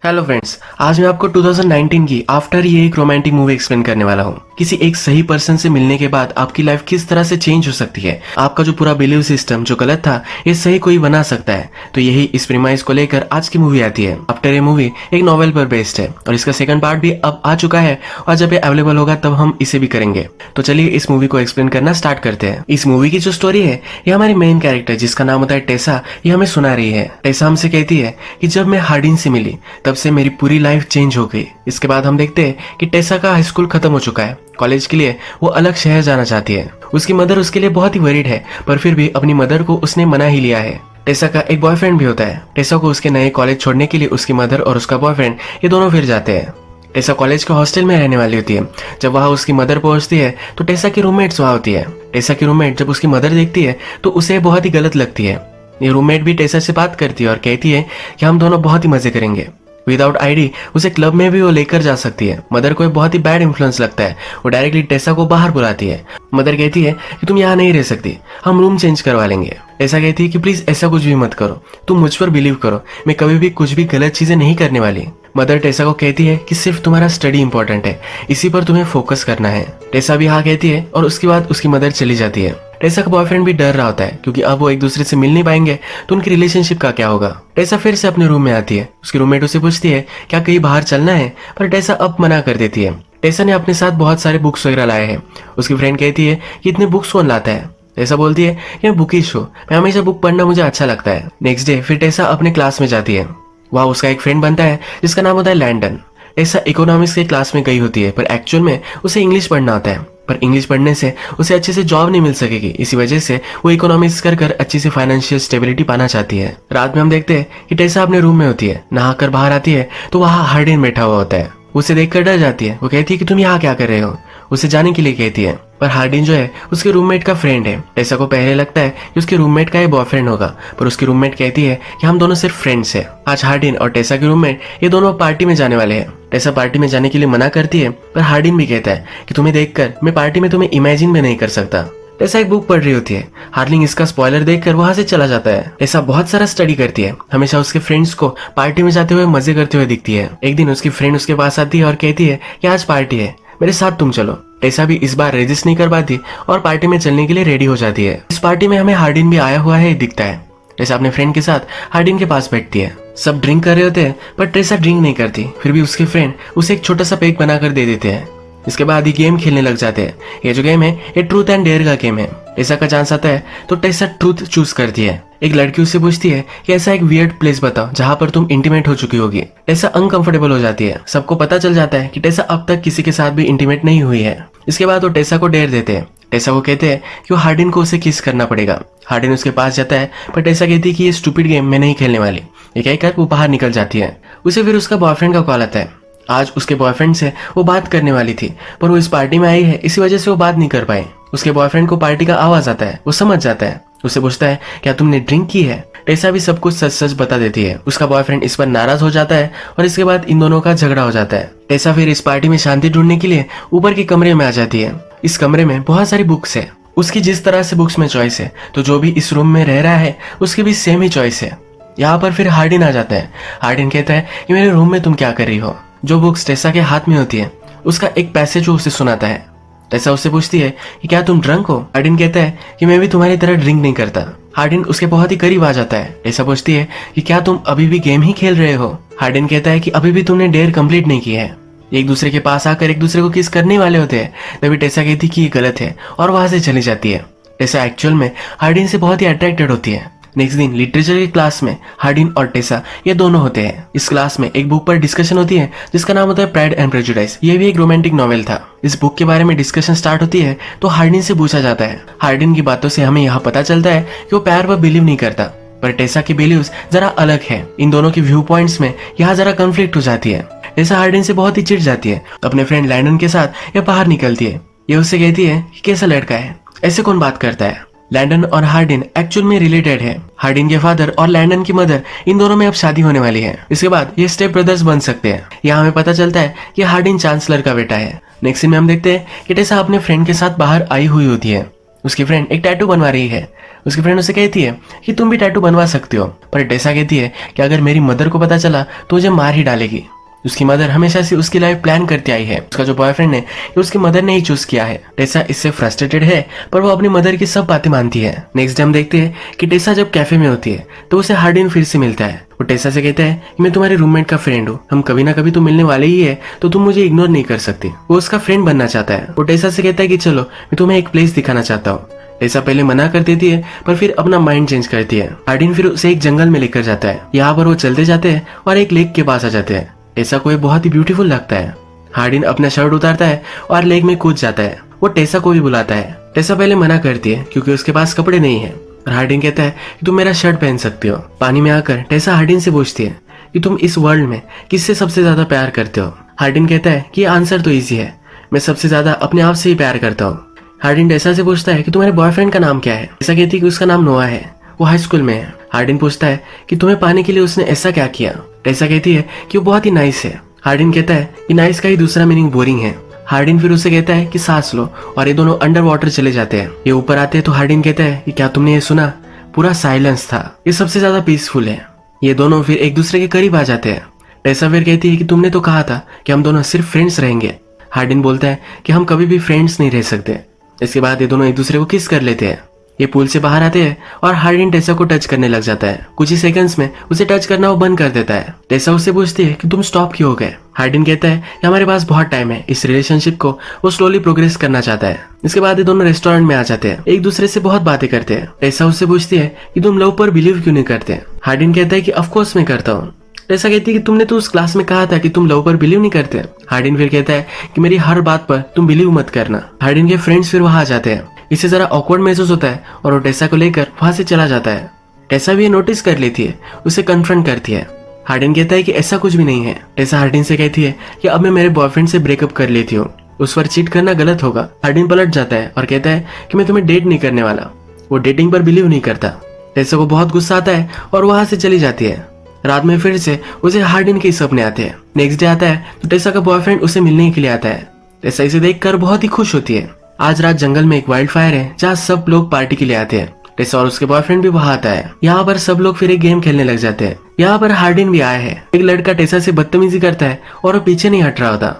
Hello friends, आज मैं आपको 2019 की आफ्टर ये एक रोमांटिक मूवी एक्सप्लेन करने वाला हूँ। किसी एक सही पर्सन से मिलने के बाद आपकी लाइफ किस तरह से चेंज हो सकती है। आपका जो पूरा बिलीव सिस्टम जो गलत था, ये सही कोई बना सकता है। तो यही इस प्रीमाइस को लेकर आज की मूवी आती है। आफ्टर ये मूवी एक नॉवेल पर बेस्ड है और इसका सेकंड पार्ट भी अब आ चुका है और जब ये अवेलेबल होगा तब हम इसे भी करेंगे। तो चलिए इस मूवी को एक्सप्लेन करना स्टार्ट करते हैं। इस मूवी की जो स्टोरी है, ये हमारी मेन कैरेक्टर जिसका नाम होता है टेसा, ये हमें सुना रही है। टेसा हमसे कहती है कि जब मैं हार्डिन से मिली तब से मेरी पूरी लाइफ चेंज हो गई। इसके बाद हम देखते हैं कि टेसा का हाई स्कूल खत्म हो चुका है। कॉलेज के लिए वो अलग शहर जाना चाहती है। उसकी मदर उसके लिए बहुत ही वरीड है, पर फिर भी अपनी मदर को उसने मना ही लिया है। टेसा का एक बॉयफ्रेंड भी होता है। टेसा को उसके नए कॉलेज छोड़ने के लिए उसकी मदर और उसका बॉयफ्रेंड ये दोनों फिर जाते हैं। टेसा कॉलेज के हॉस्टल में रहने वाली होती है। जब वहाँ उसकी मदर पहुंचती है तो टेसा की रूममेट्स वहाँ होती है। टेसा की रूममेट जब उसकी मदर देखती है तो उसे बहुत ही गलत लगती है। ये रूममेट भी टेसा से बात करती है और कहती है कि हम दोनों बहुत ही मजे करेंगे। विदाउट आईडी उसे क्लब में भी वो लेकर जा सकती है। मदर को एक बहुत ही बैड इन्फ्लुएंस लगता है। वो डायरेक्टली टेसा को बाहर बुलाती है। मदर कहती है कि तुम यहाँ नहीं रह सकती, हम रूम चेंज करवा लेंगे। टेसा कहती है कि प्लीज ऐसा कुछ भी मत करो, तुम मुझ पर बिलीव करो, मैं कभी भी कुछ भी गलत चीजें नहीं करने वाली। मदर टेसा को कहती है कि सिर्फ तुम्हारा स्टडी इंपॉर्टेंट है, इसी पर तुम्हें फोकस करना है। टेसा भी हाँ कहती है और उसके बाद उसकी मदर चली जाती है। टेसा का बॉयफ्रेंड भी डर रहा होता है क्योंकि अब वो एक दूसरे से मिल नहीं पाएंगे तो उनकी रिलेशनशिप का क्या होगा। टेसा फिर से अपने रूम में आती है। उसकी रूममेट उसे पूछती है क्या कहीं बाहर चलना है, पर टेसा अब मना कर देती है। टेसा ने अपने साथ बहुत सारे बुक्स वगैरह लाए हैं। उसकी फ्रेंड कहती है कि इतने बुक्स कौन लाता है। टेसा बोलती है कि मैं बुकिश हूँ, मैं हमेशा बुक पढ़ना मुझे अच्छा लगता है। नेक्स्ट डे फिर टेसा अपने क्लास में जाती है। वहाँ उसका एक फ्रेंड बनता है जिसका नाम होता है लैंडन। टेसा इकोनॉमिक्स के क्लास में गई होती है, पर एक्चुअल में उसे इंग्लिश पढ़ना होता है। पर इंग्लिश पढ़ने से उसे अच्छे से जॉब नहीं मिल सकेगी, इसी वजह से वो इकोनॉमिक्स कर अच्छी से फाइनेंशियल स्टेबिलिटी पाना चाहती है। रात में हम देखते हैं कि टेसा अपने रूम में होती है। नहाकर बाहर आती है तो वहाँ हार्डिन बैठा हुआ होता है। उसे देखकर डर जाती है। वो कहती है कि तुम यहाँ क्या कर रहे हो, उसे जाने के लिए कहती है। पर हार्डिन जो है उसके रूममेट का फ्रेंड है। टेसा को पहले लगता है कि उसके रूममेट का ये बॉयफ्रेंड होगा, पर उसकी रूममेट कहती है कि हम दोनों सिर्फ फ्रेंड्स हैं। आज हार्डिन और टेसा के रूममेट ये दोनों पार्टी में जाने वाले हैं। टेसा पार्टी में जाने के लिए मना करती है, पर हार्डिन भी कहता है कि तुम्हें देखकर मैं पार्टी में तुम्हें इमेजिन भी नहीं कर सकता। टेसा एक बुक पढ़ रही होती है। हार्डिन इसका स्पॉइलर देखकर वहां से चला जाता है। टेसा बहुत सारा स्टडी करती है, हमेशा उसके फ्रेंड्स को पार्टी में जाते हुए मजे करते हुए दिखती है। एक दिन उसकी फ्रेंड उसके पास आती है और कहती है कि आज पार्टी है, मेरे साथ तुम चलो। टेसा भी इस बार रेजिस्ट नहीं कर पाती और पार्टी में चलने के लिए रेडी हो जाती है। इस पार्टी में हमें हार्डिन भी आया हुआ है दिखता है। टेसा अपने फ्रेंड के साथ हार्डिन के पास बैठती है। सब ड्रिंक कर रहे होते हैं, पर टेसा ड्रिंक नहीं करती। फिर भी उसके फ्रेंड उसे एक छोटा सा पेक बनाकर दे देते हैं। इसके बाद ये गेम खेलने लग जाते हैं। ये जो गेम है ये ट्रूथ एंड डेयर का गेम है। टेसा का चांस आता है तो टेसा ट्रूथ चूज करती है। एक लड़की उससे पूछती है कि ऐसा एक वियर्ड प्लेस बताओ जहां पर तुम इंटीमेट हो चुकी होगी। टेसा अनकंफर्टेबल हो जाती है। सबको पता चल जाता है कि टेसा अब तक किसी के साथ भी इंटीमेट नहीं हुई है। इसके बाद वो टेसा को डेयर देते हैं। टेसा को कहते हैं कि वो हार्डिन को उसे किस करना पड़ेगा। हार्डिन उसके पास जाता है, पर टेसा कहती है कि ये स्टूपिड गेम मैं नहीं खेलने वाली। ये कहकर वो बाहर निकल जाती है। उसे फिर उसका बॉयफ्रेंड का कॉल आता है। आज उसके बॉयफ्रेंड से वो बात करने वाली थी, पर वो इस पार्टी में आई है, इसी वजह से वो बात नहीं कर पाई। उसके बॉयफ्रेंड को पार्टी का आवाज आता है। वो समझ जाता है। उससे पूछता है क्या तुमने ड्रिंक की है। टेसा भी सब कुछ सच सच बता देती है। उसका बॉयफ्रेंड इस पर नाराज हो जाता है और इसके बाद इन दोनों का झगड़ा हो जाता है। टेसा फिर इस पार्टी में शांति ढूंढने के लिए ऊपर के कमरे में आ जाती है। इस कमरे में बहुत सारी बुक्स है। उसकी जिस तरह से बुक्स में चॉइस है, तो जो भी इस रूम में रह रहा है उसकी भी सेम ही चॉइस है। यहाँ पर फिर हार्डिन आ जाता है। हार्डिन कहता है कि मेरे रूम में तुम क्या कर रही हो। जो बुक्स टेसा के हाथ में होती है उसका एक पैसेज वो उसे सुनाता है। टेसा उससे पूछती है कि क्या तुम ड्रंक हो। हार्डिन कहता है कि मैं भी तुम्हारी तरह ड्रिंक नहीं करता। हार्डिन उसके बहुत ही करीब आ जाता है। टेसा पूछती है कि क्या तुम अभी भी गेम ही खेल रहे हो। हार्डिन कहता है कि अभी भी तुमने डेयर कंप्लीट नहीं किया है। एक दूसरे के पास आकर एक दूसरे को किस करने वाले होते हैं, तभी टेसा कहती कि ये गलत है और वहां से चली जाती है। टेसा एक्चुअल में हार्डिन से बहुत ही अट्रैक्टेड होती है। नेक्स्ट दिन लिटरेचर की क्लास में हार्डिन और टेसा ये दोनों होते हैं। इस क्लास में एक बुक पर डिस्कशन होती है जिसका नाम होता है प्राइड एंड प्रेजुडिस। ये भी एक रोमांटिक नॉवेल था। इस बुक के बारे में डिस्कशन स्टार्ट होती है तो हार्डिन से पूछा जाता है। हार्डिन की बातों से हमें यहाँ पता चलता है कि वो प्यार पर बिलीव नहीं करता, पर टेसा की बिलीव्स जरा अलग है। इन दोनों की व्यू पॉइंट्स में यहाँ जरा कंफ्लिक्ट हो जाती है। टेसा हार्डिन से बहुत ही चिढ़ जाती है। अपने फ्रेंड लैंडन के साथ ये बाहर निकलती है। ये उससे कहती है कि कैसा लड़का है, ऐसे कौन बात करता है। लैंडन और हार्डिन एक्चुअल में रिलेटेड है। हार्डिन के फादर और लैंडन की मदर, इन दोनों में अब शादी होने वाली है। इसके बाद ये स्टेप ब्रदर्स बन सकते हैं। यहाँ हमें पता चलता है कि हार्डिन चांसलर का बेटा है। नेक्स्ट सीन में हम देखते हैं कि टेसा अपने फ्रेंड के साथ बाहर आई हुई होती है। उसकी फ्रेंड एक टैटू बनवा रही है। उसकी फ्रेंड उसे कहती है कि तुम भी टैटू बनवा सकती हो, पर टेसा कहती है कि अगर मेरी मदर को पता चला तो मुझे मार ही डालेगी। उसकी मदर हमेशा से उसकी लाइफ प्लान करती आई है। उसका जो बॉयफ्रेंड है ये उसकी मदर ने ही चूज किया है। टेसा इससे फ्रस्ट्रेटेड है, पर वो अपनी मदर की सब बातें मानती है। नेक्स्ट डे हम देखते हैं कि टेसा जब कैफे में होती है तो उसे हार्डिन फिर से मिलता है। वो टेसा से कहता है कि मैं तुम्हारे रूममेट का फ्रेंड हूँ, हम कभी ना कभी तो मिलने वाले ही है, तो तुम मुझे इग्नोर नहीं कर सकती। वो उसका फ्रेंड बनना चाहता है। वो टेसा से कहता है कि चलो मैं तुम्हें एक प्लेस दिखाना चाहता हूँ। टेसा पहले मना कर देती है, पर फिर अपना माइंड चेंज करती है। हार्डिन फिर उसे एक जंगल में लेकर जाता है। यहाँ पर वो चलते जाते हैं और एक लेक के पास आ जाते हैं। टेसा को ये बहुत ही ब्यूटीफुल लगता है। हार्डिन अपना शर्ट उतारता है और लेक में कूद जाता है। वो टेसा को भी बुलाता है। टेसा पहले मना करती है क्योंकि उसके पास कपड़े नहीं है, और हार्डिन कहता है कि तुम मेरा शर्ट पहन सकती हो। पानी में आकर टेसा हार्डिन से पूछती है कि तुम इस वर्ल्ड में किससे सबसे ज्यादा प्यार करते हो। हार्डिन कहता है कि आंसर तो इजी है, मैं सबसे ज्यादा अपने आप से ही प्यार करता हूँ। हार्डिन टेसा से पूछता है कि तुम्हारे बॉयफ्रेंड का नाम क्या है। टेसा कहती है कि उसका नाम नोआ है, वो हाई स्कूल में है। हार्डिन पूछता है कि तुम्हें पाने के लिए उसने ऐसा क्या किया। टेसा कहती है कि वो बहुत ही नाइस है। हार्डिन कहता है कि नाइस का ही दूसरा मीनिंग बोरिंग है। हार्डिन फिर उसे कहता है कि सांस लो, और ये दोनों अंडर वाटर चले जाते हैं। ये ऊपर आते हैं तो हार्डिन कहता है कि क्या तुमने ये सुना, पूरा साइलेंस था, ये सबसे ज्यादा पीसफुल है। ये दोनों फिर एक दूसरे के करीब आ जाते हैं। टेसा फिर कहती है कि तुमने तो कहा था कि हम दोनों सिर्फ फ्रेंड्स रहेंगे। हार्डिन बोलता है कि हम कभी भी फ्रेंड्स नहीं रह सकते। इसके बाद ये दोनों एक दूसरे को किस कर लेते हैं। ये पूल से बाहर आते हैं और हार्डिन टेसा को टच करने लग जाता है। कुछ ही सेकंड्स में उसे टच करना वो बंद कर देता है। टेसा उससे पूछती है कि तुम स्टॉप क्यों हो गए। हार्डिन कहता है कि हमारे पास बहुत टाइम है, इस रिलेशनशिप को वो स्लोली प्रोग्रेस करना चाहता है। इसके बाद ये दोनों रेस्टोरेंट में आ जाते हैं, एक दूसरे से बहुत बातें करते हैं। टेसा उससे पूछती है कि तुम लव पर बिलीव क्यों नहीं करते। हार्डिन कहता है कि ऑफकोर्स मैं करता हूँ। टेसा कहती है कि तुमने तो उस क्लास में कहा था कि तुम लव पर बिलीव नहीं करते। हार्डिन फिर कहता है कि मेरी हर बात पर तुम बिलीव मत करना। हार्डिन के फ्रेंड्स फिर वहां आ जाते हैं। इसे जरा ऑकवर्ड महसूस होता है और वो टेसा को लेकर वहां से चला जाता है। टेसा भी ये नोटिस कर लेती है, उसे कन्फ्रंट करती है। हार्डिन कहता है कि ऐसा कुछ भी नहीं है। टेसा हार्डिन से कहती है कि अब मैं मेरे बॉयफ्रेंड से ब्रेकअप कर लेती हूँ, उस पर चीट करना गलत होगा। हार्डिन पलट जाता है और कहता है कि मैं तुम्हें डेट नहीं करने वाला। वो डेटिंग पर बिलीव नहीं करता। टेसा को बहुत गुस्सा आता है और वहां से चली जाती है। रात में फिर से उसे हार्डिन के सपने आते हैं। नेक्स्ट डे आता है तो टेसा का बॉयफ्रेंड उसे मिलने के लिए आता है। टेसा इसे देखकर बहुत ही खुश होती है। आज रात जंगल में एक वाइल्ड फायर है जहाँ सब लोग पार्टी के लिए आते हैं। टेसा और उसके बॉयफ्रेंड भी वहां आता है। यहाँ पर सब लोग फिर एक गेम खेलने लग जाते हैं। यहाँ पर हार्डिन भी आया है। एक लड़का टेसा से बदतमीजी करता है और वो पीछे नहीं हट रहा होता।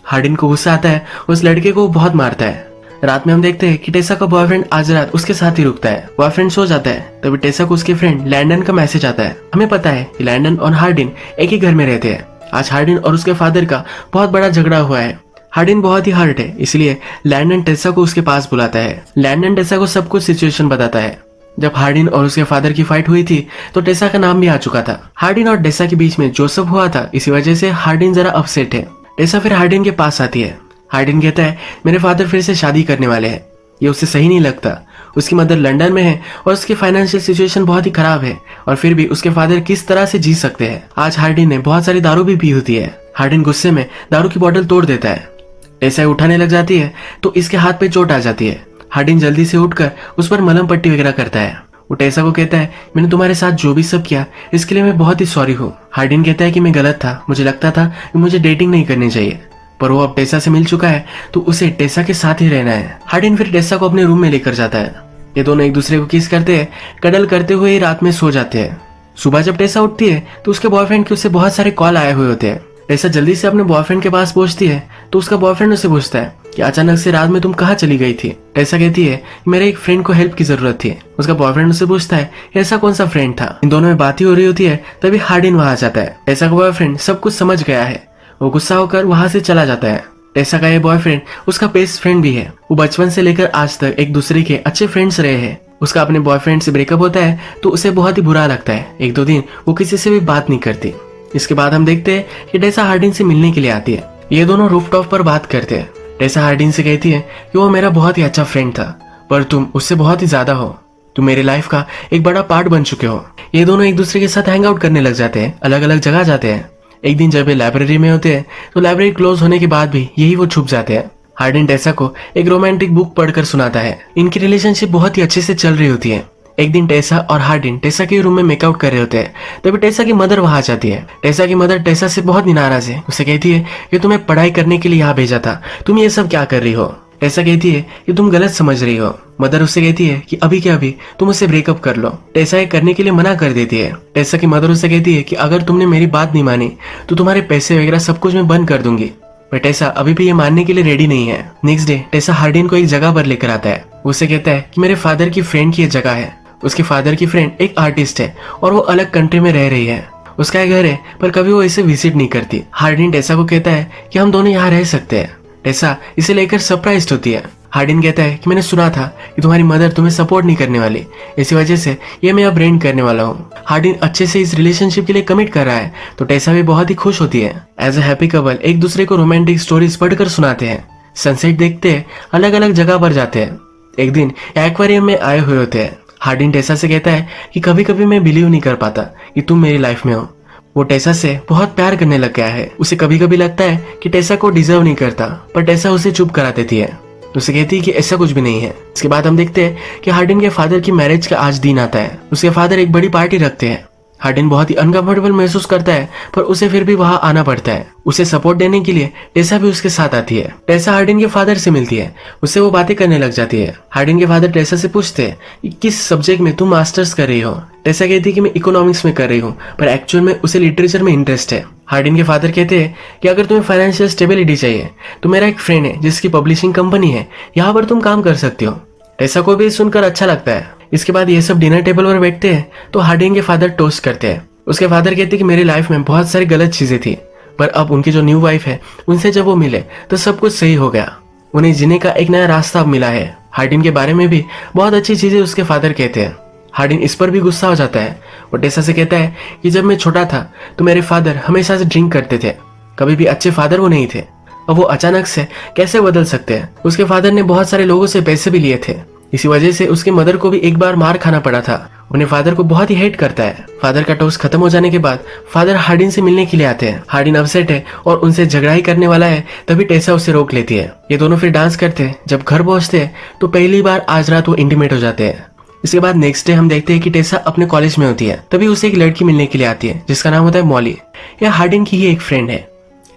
हार्डिन को गुस्सा आता है, उस लड़के को बहुत मारता है। रात में हम देखते हैं कि टेसा का बॉयफ्रेंड आज रात उसके साथ ही रुकता है। बॉयफ्रेंड सो जाता है, तभी टेसा को उसके फ्रेंड लैंडन का मैसेज आता है। हमें पता है कि लैंडन और हार्डिन एक ही घर में रहते हैं। आज हार्डिन और उसके फादर का बहुत बड़ा झगड़ा हुआ है। हार्डिन बहुत ही हर्ट है, इसलिए लैंडन टेसा को उसके पास बुलाता है। लैंडन टेसा को सब कुछ सिचुएशन बताता है। जब हार्डिन और उसके फादर की फाइट हुई थी तो टेसा का नाम भी आ चुका था। हार्डिन और टेसा के बीच में जो सब हुआ था, इसी वजह से हार्डिन जरा अपसेट है। टेसा फिर हार्डिन के पास आती है। हार्डिन कहता है मेरे फादर फिर से शादी करने वाले हैं। ये उसे सही नहीं लगता। उसकी मदर लंदन में है और उसकी फाइनेंशियल सिचुएशन बहुत ही खराब है, और फिर भी उसके फादर किस तरह से जी सकते हैं। आज हार्डिन ने बहुत सारी दारू भी पी होती है। हार्डिन गुस्से में दारू की बोतल तोड़ देता है। टेसा उठाने लग जाती है तो इसके हाथ पे चोट आ जाती है। हार्डिन जल्दी से उठकर उस पर मलहम पट्टी वगैरह करता है। वो टेसा को कहता है मैंने तुम्हारे साथ जो भी सब किया इसके लिए मैं बहुत ही सॉरी हूँ। हार्डिन कहता है कि मैं गलत था, मुझे लगता था कि मुझे डेटिंग नहीं करनी चाहिए, पर वो अब टेसा से मिल चुका है तो उसे टेसा के साथ ही रहना है। हार्डिन फिर टेसा को अपने रूम में लेकर जाता है। ये दोनों एक दूसरे को किस करते हैं, कडल करते हुए रात में सो जाते हैं। सुबह जब टेसा उठती है तो उसके बॉयफ्रेंड के उससे बहुत सारे कॉल आए हुए होते हैं। टेसा जल्दी से अपने बॉयफ्रेंड के पास पहुंचती है तो उसका बॉयफ्रेंड उससे पूछता है कि अचानक से रात में तुम कहाँ चली गई थी। टेसा कहती है कि मेरे एक फ्रेंड को हेल्प की जरूरत थी। उसका बॉयफ्रेंड उससे पूछता है ऐसा कौन सा फ्रेंड था। इन दोनों में बात ही हो रही होती है, तभी हार्डिन वहां आ जाता है। टेसा का बॉयफ्रेंड सब कुछ समझ गया है। वो गुस्सा होकर वहां से चला जाता है। टेसा का ये बॉयफ्रेंड उसका बेस्ट फ्रेंड भी है। वो बचपन से लेकर आज तक एक दूसरे के अच्छे फ्रेंड्स रहे हैं। उसका अपने बॉयफ्रेंड से ब्रेकअप होता है तो उसे बहुत ही बुरा लगता है। एक दो दिन वो किसी से भी बात नहीं करती। इसके बाद हम देखते हैं कि टेसा हार्डिन से मिलने के लिए आती है। ये दोनों रूफटॉप पर बात करते हैं। टेसा हार्डिन से कहती है कि वो मेरा बहुत ही अच्छा फ्रेंड था, पर तुम उससे बहुत ही ज्यादा हो। तुम मेरी लाइफ का एक बड़ा पार्ट बन चुके हो। ये दोनों एक दूसरे के साथ हैंग आउट करने लग जाते हैं, अलग अलग जगह जाते हैं। एक दिन जब ये लाइब्रेरी में होते हैं तो लाइब्रेरी क्लोज होने के बाद भी यही वो छुप जाते हैं। हार्डिन टेसा को एक रोमांटिक बुक पढ़कर सुनाता है। इनकी रिलेशनशिप बहुत ही अच्छे से चल रही होती है। एक दिन टेसा और हार्डिन टेसा के रूम में मेकआउट कर रहे होते हैं, तभी टेसा की मदर वहां आ जाती है। टेसा की मदर टेसा से बहुत नाराज है। उसे कहती है कि तुम्हें पढ़ाई करने के लिए यहाँ भेजा था, तुम ये सब क्या कर रही हो। टेसा कहती है कि तुम गलत समझ रही हो। मदर उससे कहती है कि अभी के अभी तुम उससे ब्रेकअप कर लो। टेसा ये करने के लिए मना कर देती है। टेसा की मदर उससे कहती है कि अगर तुमने मेरी बात नहीं मानी तो तुम्हारे पैसे वगैरह सब कुछ मैं बंद कर दूंगी। पर टेसा अभी भी ये मानने के लिए रेडी नहीं है। नेक्स्ट डे टेसा हार्डिन को एक जगह पर लेकर आता है। उससे कहता है कि मेरे फादर की फ्रेंड की ये जगह है। उसके फादर की फ्रेंड एक आर्टिस्ट है और वो अलग कंट्री में रह रही है। उसका एक घर है पर कभी वो इसे विजिट नहीं करती। हार्डिन टेसा को कहता है कि हम दोनों यहाँ रह सकते हैं। टेसा इसे लेकर सरप्राइज्ड होती है। हार्डिन कहता है कि मैंने सुना था कि तुम्हारी मदर तुम्हें सपोर्ट नहीं करने वाली, इसी वजह से ये मैं अब रेंट करने वाला हूँ। हार्डिन अच्छे से इस रिलेशनशिप के लिए कमिट कर रहा है तो टेसा भी बहुत ही खुश होती है। एज अ हैप्पी कपल एक दूसरे को रोमांटिक स्टोरीज पढ़कर सुनाते हैं। सनसेट देखते हैं, अलग अलग जगह पर जाते हैं। एक दिन एक्वेरियम में आए हुए होते हैं। हार्डिन टेसा से कहता है कि कभी कभी मैं बिलीव नहीं कर पाता कि तुम मेरी लाइफ में हो। वो टेसा से बहुत प्यार करने लग गया है। उसे कभी कभी लगता है कि टेसा को डिजर्व नहीं करता, पर टेसा उसे चुप करा देती है। उसे कहती है कि ऐसा कुछ भी नहीं है। इसके बाद हम देखते हैं कि हार्डिन के फादर की मैरिज का आज दिन आता है। उसके फादर एक बड़ी पार्टी रखते हैं। हार्डिन बहुत ही अनकंफर्टेबल महसूस करता है पर उसे फिर भी वहां आना पड़ता है। उसे सपोर्ट देने के लिए टेसा भी उसके साथ आती है। टेसा हार्डिन के फादर से मिलती है। उससे वो बातें करने लग जाती है। हार्डिन के फादर टेसा से पूछते हैं कि किस सब्जेक्ट में तुम मास्टर्स कर रही हो। टेसा कहती है कि मैं इकोनॉमिक्स में कर रही हूँ, पर एक्चुअल में उसे लिटरेचर में इंटरेस्ट है। हार्डिन के फादर कहते हैं कि अगर तुम्हें फाइनेंशियल स्टेबिलिटी चाहिए तो मेरा एक फ्रेंड है जिसकी पब्लिशिंग कंपनी है, यहाँ पर तुम काम कर सकती हो। टेसा को भी सुनकर अच्छा लगता है। इसके बाद ये सब डिनर टेबल पर बैठते हैं तो हार्डिन के फादर टोस्ट करते हैं। उसके फादर कहते हैं कि मेरी लाइफ में बहुत सारी गलत चीजें थी, पर अब उनकी जो न्यू वाइफ है उनसे जब वो मिले तो सब कुछ सही हो गया। उन्हें जीने का एक नया रास्ता अब मिला है। हार्डिन के बारे में भी बहुत अच्छी चीजें उसके फादर कहते हैं। हार्डिन इस पर भी गुस्सा हो जाता है। वो टेसा से कहता है कि जब मैं छोटा था तो मेरे फादर हमेशा से ड्रिंक करते थे, कभी भी अच्छे फादर वो नहीं थे। अब वो अचानक से कैसे बदल सकते हैं। उसके फादर ने बहुत सारे लोगों से पैसे भी लिए थे, इसी वजह से उसके मदर को भी एक बार मार खाना पड़ा था। उन्हें फादर को बहुत ही हेट करता है। फादर का टोस्ट खत्म हो जाने के बाद फादर हार्डिन से मिलने के लिए आते हैं। हार्डिन अपसेट है और उनसे झगड़ा ही करने वाला है, तभी टेसा उसे रोक लेती है। ये दोनों फिर डांस करते हैं। जब घर पहुंचते हैं तो पहली बार आज रात वो इंटीमेट हो जाते हैं। इसके बाद नेक्स्ट डे हम देखते हैं कि टेसा अपने कॉलेज में होती है। तभी उसे एक लड़की मिलने के लिए आती है जिसका नाम होता है मॉली। यह हार्डिन की ही एक फ्रेंड है।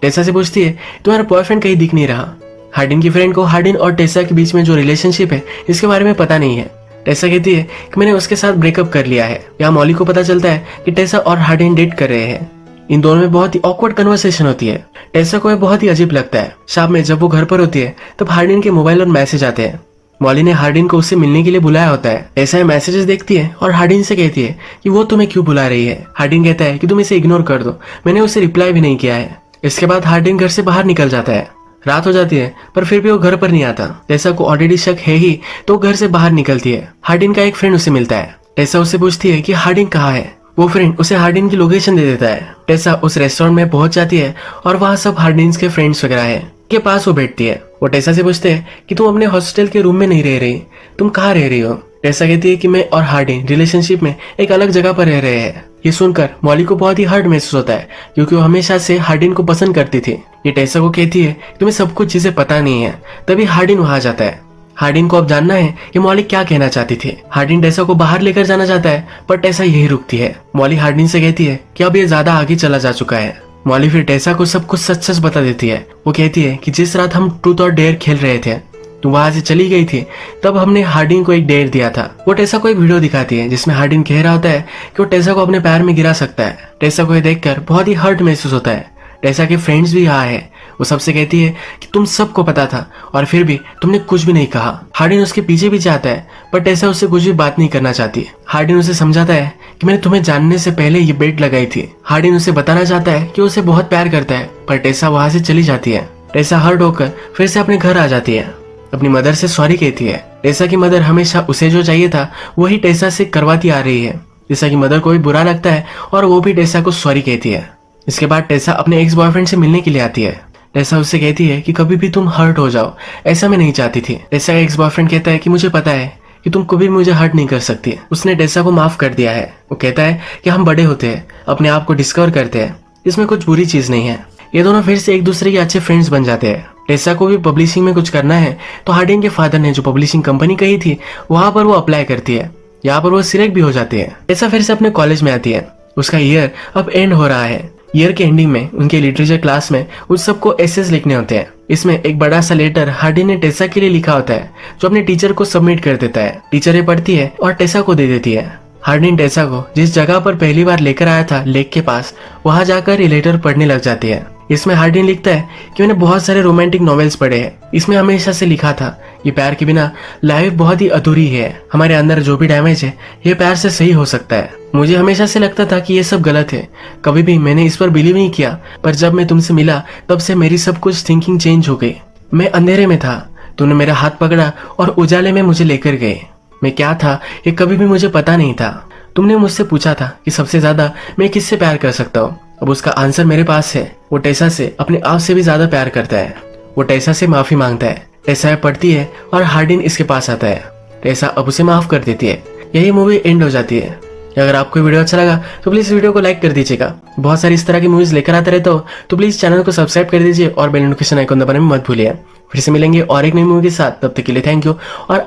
टेसा से पूछती है तुम्हारा बॉयफ्रेंड कहीं दिख नहीं रहा। हार्डिन की फ्रेंड को हार्डिन और टेसा के बीच में जो रिलेशनशिप है इसके बारे में पता नहीं है। टेसा कहती है कि मैंने उसके साथ ब्रेकअप कर लिया है। यहाँ मॉली को पता चलता है कि टेसा और हार्डिन डेट कर रहे हैं। इन दोनों में बहुत ही ऑकवर्ड कन्वर्सेशन होती है। टेसा को यह बहुत ही अजीब लगता है। शाम में जब वो घर पर होती है तब हार्डिन के मोबाइल पर मैसेज आते हैं। मॉली ने हार्डिन को उससे मिलने के लिए बुलाया होता है। टेसा मैसेजेस देखती है और हार्डिन से कहती है कि वो तुम्हें क्यों बुला रही है। हार्डिन कहता है कि तुम इसे इग्नोर कर दो, मैंने उसे रिप्लाई भी नहीं किया है। इसके बाद हार्डिन घर से बाहर निकल जाता है। रात हो जाती है पर फिर भी वो घर पर नहीं आता। टेसा को ऑलरेडी शक है ही तो घर से बाहर निकलती है। हार्डिन का एक फ्रेंड उसे मिलता है। टेसा उससे पूछती है कि हार्डिन कहाँ है। वो फ्रेंड उसे हार्डिन की लोकेशन दे देता है। टेसा उस रेस्टोरेंट में पहुंच जाती है और वहाँ सब हार्डिन के फ्रेंड्स वगैरह है के पास वो बैठती है। वो टेसा से पूछते हैं कि तुम अपने हॉस्टल के रूम में नहीं रह रही, तुम कहाँ रह रही हो। टेसा कहती है कि मैं और हार्डिन रिलेशनशिप में एक अलग जगह पर रह रहे हैं। ये सुनकर मॉली को बहुत ही हर्ट महसूस होता है क्योंकि वो हमेशा से हार्डिन को पसंद करती थी। ये टेसा को कहती है तुम्हें सब कुछ चीजें पता नहीं है। तभी हार्डिन वहां जाता है। हार्डिन को अब जानना है कि मॉली क्या कहना चाहती थी। हार्डिन टेसा को बाहर लेकर जाना चाहता है पर टेसा यही रुकती है। मॉली हार्डिन से कहती है कि अब ये ज्यादा आगे चला जा चुका है। मॉली फिर टेसा को सब कुछ सच सच बता देती है। वो कहती है कि जिस रात हम ट्रूथ और डेयर खेल रहे थे तो वहां से चली गई थी, तब हमने हार्डिन को एक डेयर दिया था। वो टेसा को एक वीडियो दिखाती है जिसमें हार्डिन कह रहा होता है कि वो टेसा को अपने पैर में गिरा सकता है। टेसा को यह देखकर बहुत ही हर्ट महसूस होता है। टेसा के फ्रेंड्स भी यहाँ है। वो सबसे कहती है कि तुम सबको पता था और फिर भी तुमने कुछ भी नहीं कहा। हार्डिन उसके पीछे भी जाता है पर टेसा उससे कुछ भी बात नहीं करना चाहती। हार्डिन उसे समझाता है कि मैंने तुम्हें जानने से पहले ये बेट लगाई थी। हार्डिन उसे बताना चाहता है कि उसे बहुत प्यार करता है पर टेसा वहां से चली जाती है। टेसा हर्ट होकर फिर से अपने घर आ जाती है। अपनी मदर से सॉरी कहती है। टेसा की मदर हमेशा उसे जो चाहिए था वही टेसा से करवाती आ रही है। टेसा की मदर को भी बुरा लगता है और वो भी टेसा को सॉरी कहती है। इसके बाद टेसा अपने एक्स बॉयफ्रेंड से मिलने के लिए आती है। टेसा उससे कहती है कि कभी भी तुम हर्ट हो जाओ, ऐसा मैं नहीं चाहती थी। टेसा का एक्स बॉयफ्रेंड कहता है कि मुझे पता है कि तुम कभी मुझे हर्ट नहीं कर सकती। उसने टेसा को माफ कर दिया है। वो कहता है कि हम बड़े होते हैं, अपने आप को डिस्कवर करते हैं, इसमें कुछ बुरी चीज नहीं है। ये दोनों फिर से एक दूसरे के अच्छे फ्रेंड्स बन जाते हैं। टेसा को भी पब्लिशिंग में कुछ करना है तो हार्डिन के फादर ने जो पब्लिशिंग कंपनी कही थी वहां पर वो अप्लाई करती है। यहाँ पर वो सिलेक्ट भी हो जाती है। टेसा फिर से अपने कॉलेज में आती है। उसका ईयर अब एंड हो रहा है। ईयर के एंडिंग में उनके लिटरेचर क्लास में उन सबको एसेस लिखने होते हैं। इसमें एक बड़ा सा लेटर हार्डिन ने टेसा के लिए लिखा होता है, जो अपने टीचर को सबमिट कर देता है। टीचर ये पढ़ती है और टेसा को दे देती है। हार्डिन टेसा को जिस जगह पर पहली बार लेकर आया था, लेक के पास, वहां जाकर ये लेटर पढ़ने लग जाती है। इसमें हार्डिन लिखता है कि मैंने बहुत सारे रोमांटिक नॉवेल्स पढ़े हैं, इसमें हमेशा से लिखा था ये प्यार के बिना लाइफ बहुत ही अधूरी है। हमारे अंदर जो भी डैमेज है ये प्यार से सही हो सकता है। मुझे हमेशा से लगता था कि ये सब गलत है, कभी भी मैंने इस पर बिलीव नहीं किया, पर जब मैं तुमसे मिला तब से मेरी सब कुछ थिंकिंग चेंज हो गई। मैं अंधेरे में था, तूने मेरा हाथ पकड़ा और उजाले में मुझे लेकर गए। मैं क्या था ये कभी भी मुझे पता नहीं था। तुमने मुझसे पूछा था कि सबसे ज्यादा मैं किससे प्यार कर सकता हूँ। अब उसका आंसर मेरे पास है। वो टेसा से अपने आप से भी ज्यादा प्यार करता है। वो टेसा से माफी मांगता है। टेसा पढ़ती है और हार्डिन इसके पास आता है। टेसा अब उसे माफ कर देती है। यही मूवी एंड हो जाती है। अगर आपको वीडियो अच्छा लगा तो प्लीज वीडियो को लाइक कर दीजिएगा। बहुत सारी इस तरह की मूवीज लेकर आते रहता हो तो प्लीज चैनल को सब्सक्राइब कर दीजिए और बेल नोटिफिकेशन आइकन दबाना मत भूलिए। फिर से मिलेंगे और एक नई मूवी के साथ, तब तक के लिए थैंक यू। और